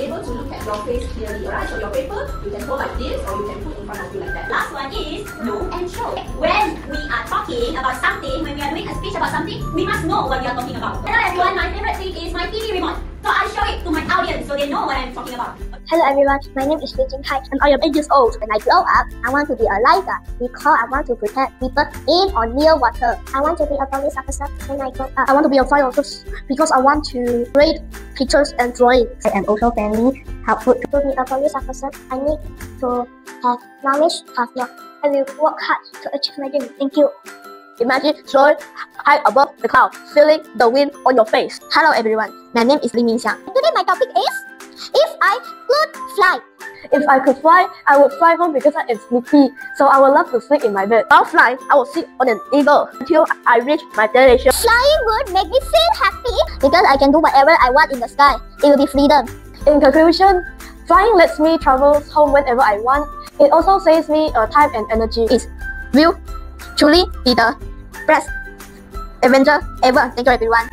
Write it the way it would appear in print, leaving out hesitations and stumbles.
able to look at your face clearly. Alright, so your paper, you can hold like this or you can put in front of you like that. Last one is know and show. When we are talking about something, when we are doing a speech about something, we must know what we are talking about. Hello everyone, my favorite thing is my TV remote. So I show it to my audience so they know what I'm talking about. Hello everyone, my name is Jing Kai and I am 8 years old. When I grow up, I want to be a lifeguard because I want to protect people in or near water. I want to be a police officer when I grow up. I want to be a firefighter because I want to read pictures and drawings. I am also friendly, helpful. To be a police officer, I need to have knowledge of law. I will work hard to achieve my dream. Thank you. Imagine soaring high above the cloud, feeling the wind on your face. Hello everyone, my name is Li Mingxiang. Today my topic is, if I could fly. If I could fly, I would fly home because I am sleepy, so I would love to sleep in my bed. While flying, I will sit on an eagle until I reach my destination. Flying would make me feel happy because I can do whatever I want in the sky. It will be freedom. In conclusion, flying lets me travel home whenever I want. It also saves me time and energy. It will truly be the best adventure ever. Thank you everyone.